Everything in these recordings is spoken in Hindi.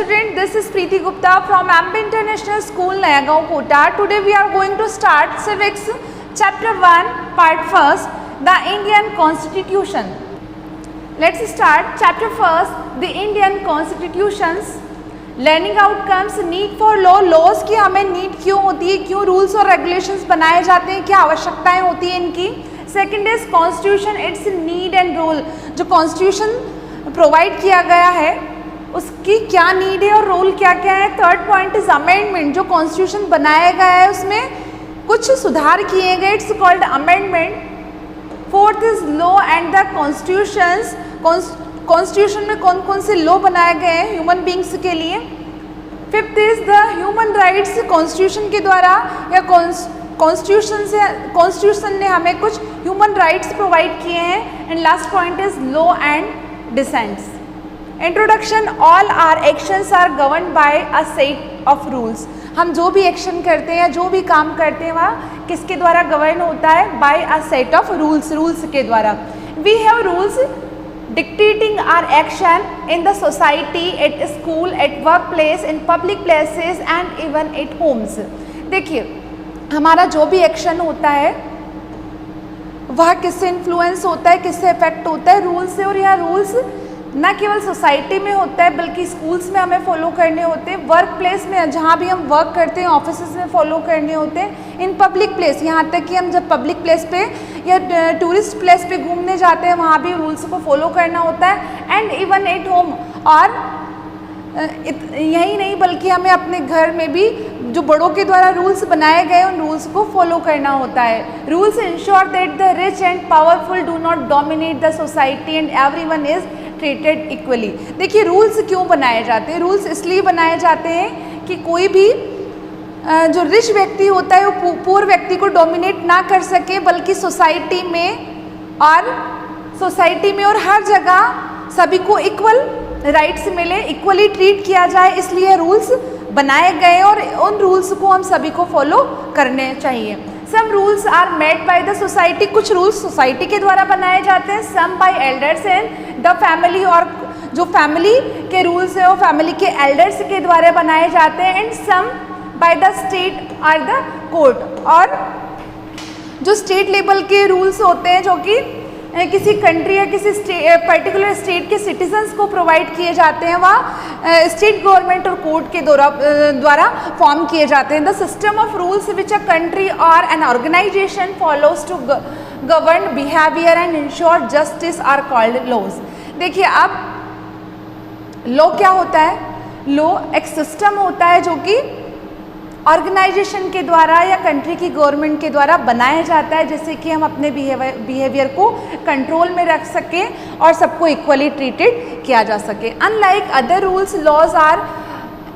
student, this is Preeti Gupta from AMP International School, Nayagaon, Kota. Today we are going to start Civics Chapter 1, Part 1st, the Indian Constitution. Let's start Chapter 1st, the Indian Constitutions. Learning outcomes, need for law, laws की हमें नीड क्यों होती है, क्यों रूल्स और रेगुलेशंस बनाए जाते हैं, क्या आवश्यकताएं होती हैं इनकी. Second is constitution, its need and role. जो कॉन्स्टिट्यूशन प्रोवाइड किया गया है उसकी क्या नीड है और रोल क्या क्या है. थर्ड पॉइंट इज अमेंडमेंट, जो कॉन्स्टिट्यूशन बनाया गया है उसमें कुछ सुधार किए गए, it's called amendment. Fourth is law and the constitutions, constitution में कौन कौन से लॉ बनाए गए हैं ह्यूमन बींग्स के लिए. Fifth is the human rights, constitution के द्वारा या कॉन्स्टिट्यूशन ने हमें कुछ ह्यूमन राइट्स प्रोवाइड किए हैं. And last point is law and dissents. Introduction, all our actions are govern by a set of rules. हम जो भी एक्शन करते हैं या जो भी काम करते हैं वह किसके द्वारा गवर्न होता है, by a set of rules, rules के द्वारा. We have rules dictating our action in the society, at school, at workplace, in public places and even at homes. देखिए हमारा जो भी एक्शन होता है वह किससे इन्फ्लुएंस होता है, किससे इफेक्ट होता है, रूल्स से. और यह रूल्स न केवल सोसाइटी में होता है बल्कि स्कूल्स में हमें फॉलो करने होते हैं, वर्क प्लेस में जहाँ भी हम वर्क करते हैं ऑफिस में फॉलो करने होते हैं, इन पब्लिक प्लेस, यहाँ तक कि हम जब पब्लिक प्लेस पे या टूरिस्ट प्लेस पे घूमने जाते हैं वहाँ भी रूल्स को फॉलो करना होता है. एंड इवन एट होम, और यही नहीं बल्कि हमें अपने घर में भी जो बड़ों के द्वारा रूल्स बनाए गए उन रूल्स को फॉलो करना होता है. Rules ensure that the rich and powerful do not dominate the society and everyone is treated equally. देखिए रूल्स क्यों बनाए जाते हैं, रूल्स इसलिए बनाए जाते हैं कि कोई भी जो रिच व्यक्ति होता है वो पुअर व्यक्ति को डोमिनेट ना कर सके, बल्कि सोसाइटी में और हर जगह सभी को इक्वल राइट्स मिले, इक्वली ट्रीट किया जाए, इसलिए रूल्स बनाए गए और उन रूल्स को हम सभी को फॉलो करने चाहिए. Some rules are made by the society, कुछ रूल्स सोसाइटी के द्वारा बनाए जाते हैं. Some by elders and the family, और जो फैमिली के रूल्स है वो फैमिली के एल्डर्स के द्वारा बनाए जाते हैं. And some by the state और द कोर्ट, और जो स्टेट लेवल के रूल्स होते हैं जो कि किसी कंट्री या किसी पर्टिकुलर स्टेट के सिटीजन्स को प्रोवाइड किए जाते हैं, वह स्टेट गवर्नमेंट और कोर्ट के द्वारा फॉर्म किए जाते हैं. The system of rules which a country और an organization follows to govern behaviour and ensure justice are called laws. देखिए अब लॉ क्या होता है, लॉ एक सिस्टम होता है जो कि ऑर्गेनाइजेशन के द्वारा या कंट्री की गवर्नमेंट के द्वारा बनाया जाता है, जिससे कि हम अपने बिहेवियर को कंट्रोल में रख सकें और सबको इक्वली ट्रीटेड किया जा सके. Unlike other rules, laws are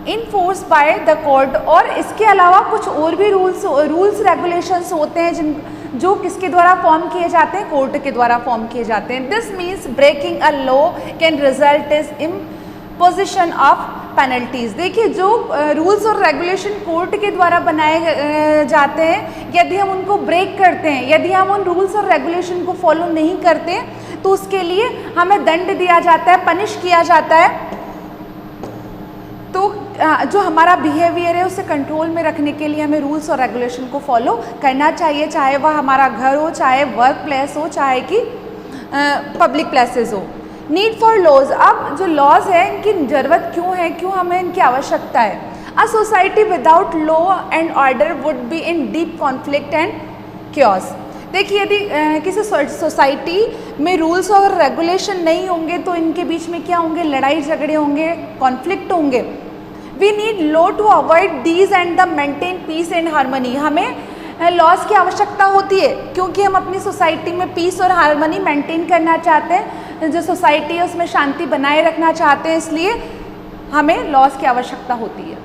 enforce by the court. और इसके अलावा कुछ और भी रूल्स रेगुलेशंस होते हैं जो किसके द्वारा फॉर्म किए जाते हैं, कोर्ट के द्वारा फॉर्म किए जाते हैं. This means breaking a law can result is imposition of penalties. देखिए जो रूल्स और रेगुलेशन कोर्ट के द्वारा बनाए जाते हैं, यदि हम उनको ब्रेक करते हैं, यदि हम उन रूल्स और रेगुलेशन को फॉलो नहीं करते तो उसके लिए हमें दंड दिया जाता है, पनिश किया जाता है. तो जो हमारा बिहेवियर है उसे कंट्रोल में रखने के लिए हमें रूल्स और रेगुलेशन को फॉलो करना चाहिए, चाहे वह हमारा घर हो, चाहे वर्क प्लेस हो, चाहे कि पब्लिक प्लेसेस हो. नीड फॉर लॉज, अब जो लॉज है इनकी ज़रूरत क्यों है, क्यों हमें इनकी आवश्यकता है. A society without law and order would be in deep conflict and chaos. देखिए यदि किसी सोसाइटी में रूल्स और रेगुलेशन नहीं होंगे तो इनके बीच में क्या होंगे, लड़ाई झगड़े होंगे, कॉन्फ्लिक्ट होंगे. We need law to avoid these and the maintain peace and harmony. हमें लॉज की आवश्यकता होती है क्योंकि हम अपनी सोसाइटी में पीस और हार्मनी मेंटेन करना चाहते हैं, जो सोसाइटी है उसमें शांति बनाए रखना चाहते हैं, इसलिए हमें लॉज की आवश्यकता होती है.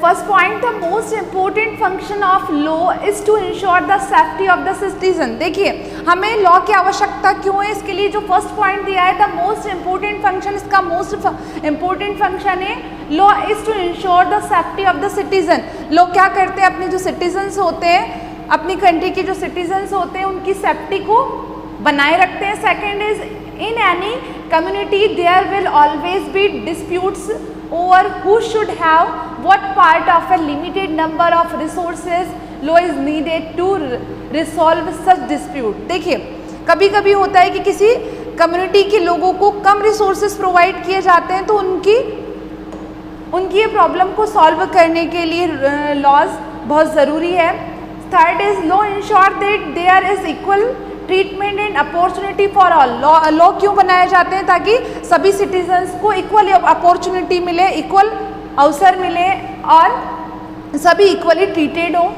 First point, the most important function of law is to ensure the safety of the citizen. देखिए हमें लॉ की आवश्यकता क्यों है, इसके लिए जो फर्स्ट पॉइंट दिया है द मोस्ट इम्पोर्टेंट फंक्शन, इसका मोस्ट इम्पोर्टेंट फंक्शन है law is to ensure the safety of the citizen. Law क्या करते हैं, अपने जो सिटीजन्स होते हैं, अपनी कंट्री के जो सिटीजन्स होते हैं उनकी सेफ्टी को बनाए रखते हैं. Second is in any community there will always be disputes over who should have what part of a limited number of resources law is needed to resolve such dispute। देखिए कभी कभी होता है कि किसी कम्युनिटी के लोगों को कम रिसोर्सेज प्रोवाइड किए जाते हैं तो उनकी ये प्रॉब्लम को सॉल्व करने के लिए लॉज बहुत ज़रूरी है। Third is law ensure that there is equal treatment and opportunity for all. Law क्यों बनाए जाते हैं? ताकि सभी सिटीजन्स को इक्वल अपॉर्चुनिटी मिले, इक्वल अवसर मिले और सभी इक्वली ट्रीटेड हो,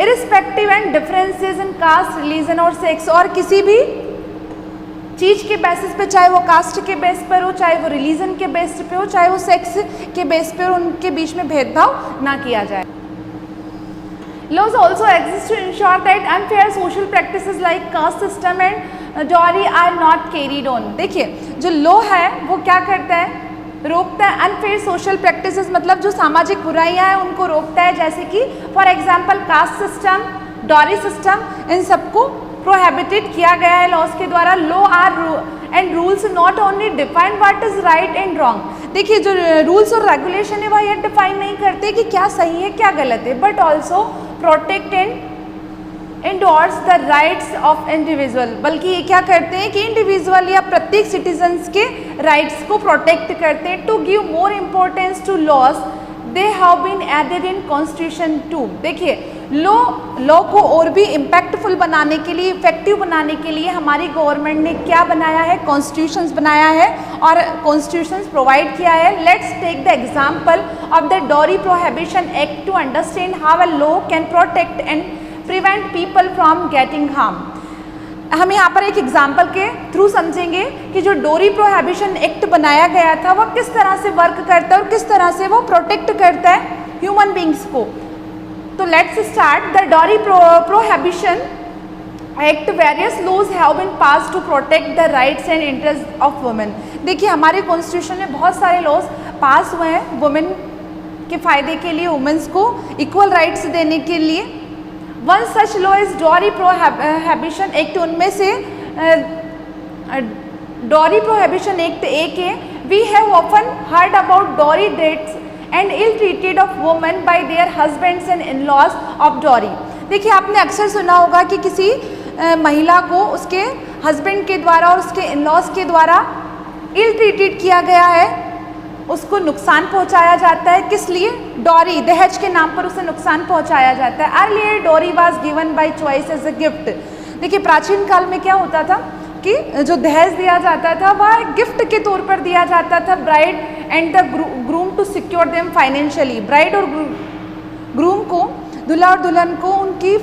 irrespective and differences in caste, religion और सेक्स। और किसी भी चीज़ के बेसिस पे, चाहे वो कास्ट के बेस पर हो, चाहे वो रिलीजन के बेस पे हो, चाहे वो सेक्स के बेस पे हो, उनके बीच में भेदभाव ना किया जाए। Laws also exist to ensure that unfair social practices like caste system and dowry are not carried on। देखिए जो लॉ है वो क्या करता है? रोकता है अनफेयर सोशल प्रैक्टिसेस, मतलब जो सामाजिक बुराइयां हैं उनको रोकता है। जैसे कि for example caste system, dowry system, इन सबको प्रोहिबिटेड किया गया है लॉज के द्वारा। Law are and rules not only define what is right and wrong. देखिए जो रूल्स और रेगुलेशन है वह ये डिफाइन नहीं करते कि क्या सही है क्या गलत है, but also protect and endorse the rights of individual. बल्कि ये क्या करते हैं कि इंडिविजुअल या प्रत्येक सिटीजन्स के राइट्स को प्रोटेक्ट करते हैं। To give more importance to laws they have been added in constitution 2। देखिए लॉ को और भी इम्पैक्टफुल बनाने के लिए, इफेक्टिव बनाने के लिए हमारी गवर्नमेंट ने क्या बनाया है? कॉन्स्टिट्यूशंस बनाया है और कॉन्स्टिट्यूशंस प्रोवाइड किया है। Let's take the example of the dowry prohibition act to understand how a law can protect and prevent people from getting harm. हम यहाँ पर एक एग्जाम्पल के थ्रू समझेंगे कि जो डोरी प्रोहिबिशन एक्ट बनाया गया था वह किस तरह से वर्क करता है और किस तरह से वो प्रोटेक्ट करता है ह्यूमन बींग्स को। तो let's start the dowry prohibition act. Various laws have been pass to protect the rights and interest of women. देखिए हमारे कॉन्स्टिट्यूशन में बहुत सारे लॉज पास हुए हैं वुमेन के फायदे के लिए, वुमेन्स को इक्वल राइट्स देने के लिए। One such law is dowry prohibition act. उनमें से डॉरी प्रोहिबिशन एक्ट एक है। We have often heard about dowry deaths and ill treated of women by their husbands and in laws of dowry. देखिए आपने अक्सर सुना होगा कि किसी महिला को उसके हस्बैंड के द्वारा और उसके इन लॉज के द्वारा इल ट्रीटेड किया गया है, उसको नुकसान पहुंचाया जाता है। किस लिए? डॉरी, दहेज के नाम पर उसे नुकसान पहुंचाया जाता है। Earlier dowry was given by choice as a gift. देखिए प्राचीन काल में क्या होता था कि जो दहेज दिया जाता था वह गिफ्ट के तौर पर दिया जाता था bride and the groom to secure them financially. Bride और ग्रूम को, दूल्हा और दुल्हन को उनकी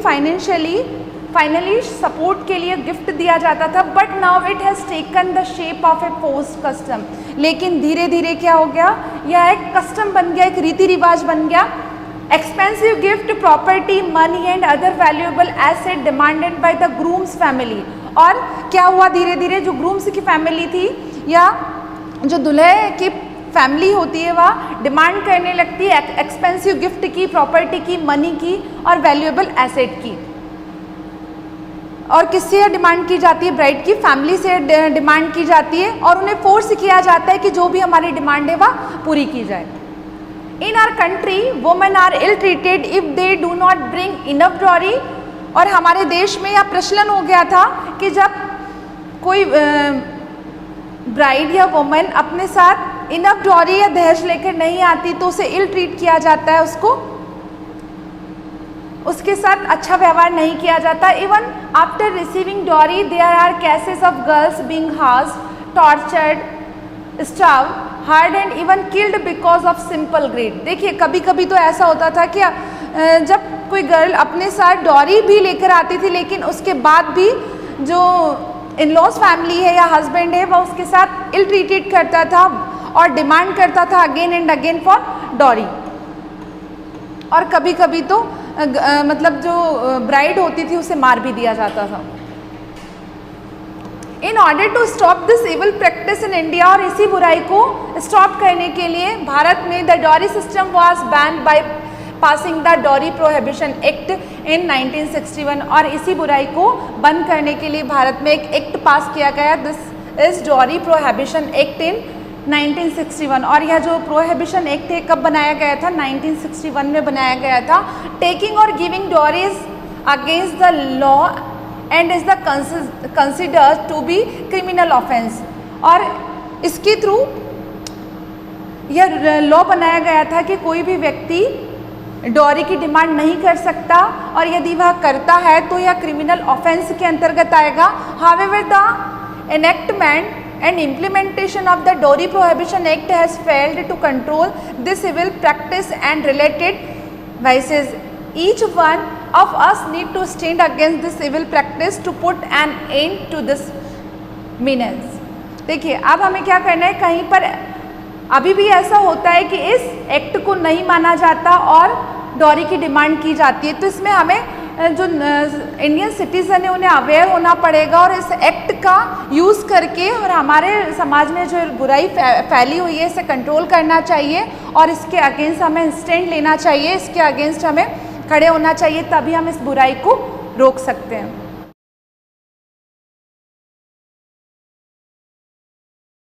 फाइनली सपोर्ट के लिए गिफ्ट दिया जाता था। But now it has taken the shape of A forced custom. लेकिन धीरे धीरे क्या हो गया? यह एक कस्टम बन गया, एक रीति रिवाज बन गया। Expensive gift, property, money and other valuable asset demanded by the grooms family. और क्या हुआ? धीरे धीरे जो ग्रूम्स की फैमिली थी या जो दुल्हे की फैमिली होती है वह डिमांड करने लगती है एक्सपेंसिव गिफ्ट की, प्रॉपर्टी की, मनी की और वैल्यूएबल एसेट की। और किससे डिमांड की जाती है? ब्राइड की फैमिली से डिमांड की जाती है और उन्हें फोर्स किया जाता है कि जो भी हमारी डिमांड है वह पूरी की जाए। In our country women are ill treated if they do not bring enough dowry. और हमारे देश में यह प्रचलन हो गया था कि जब कोई ब्राइड या वुमेन अपने साथ इनफ डॉरी या दहेज लेकर नहीं आती तो उसे इल ट्रीट किया जाता है, उसके साथ अच्छा व्यवहार नहीं किया जाता। Even after receiving dowry there are cases of girls being harassed, tortured, starved, hard and even killed because of simple greed. देखिए कभी कभी तो ऐसा होता था कि जब कोई गर्ल अपने साथ डॉरी भी लेकर आती थी लेकिन उसके बाद भी जो इन लॉज फैमिली है या हस्बैंड है वह उसके साथ इल ट्रीटेड करता था और डिमांड करता था again and again for dowry. और कभी कभी तो मतलब जो ब्राइड होती थी उसे मार भी दिया जाता था। In order to stop this evil practice in India, और इसी बुराई को स्टॉप करने के लिए भारत में the dowry system was banned by passing the dowry prohibition act in 1961। और इसी बुराई को बंद करने के लिए भारत में एक एक्ट पास किया गया is dowry prohibition act in 1961। और यह जो प्रोहिबिशन एक्ट है कब बनाया गया था? 1961 में बनाया गया था। टेकिंग और giving dowries against the law and is the considered to be criminal offence. और इसके थ्रू यह लॉ बनाया गया था कि कोई भी व्यक्ति डॉरी की डिमांड नहीं कर सकता, और यदि वह करता है तो यह क्रिमिनल ऑफेंस के अंतर्गत आएगा। However the enactment and implementation of the Dowry Prohibition Act has failed to control this evil practice and related vices. Each one of us need to stand against this evil practice to put an end to this menace. देखिए अब हमें क्या करना है, कहीं पर अभी भी ऐसा होता है कि इस एक्ट को नहीं माना जाता और डॉरी की डिमांड की जाती है, तो इसमें हमें जो इंडियन सिटीज़न है उन्हें अवेयर होना पड़ेगा और इस एक्ट का यूज़ करके और हमारे समाज में जो बुराई फैली हुई है इसे कंट्रोल करना चाहिए और इसके अगेंस्ट हमें स्टैंड लेना चाहिए, इसके अगेंस्ट हमें खड़े होना चाहिए, तभी हम इस बुराई को रोक सकते हैं।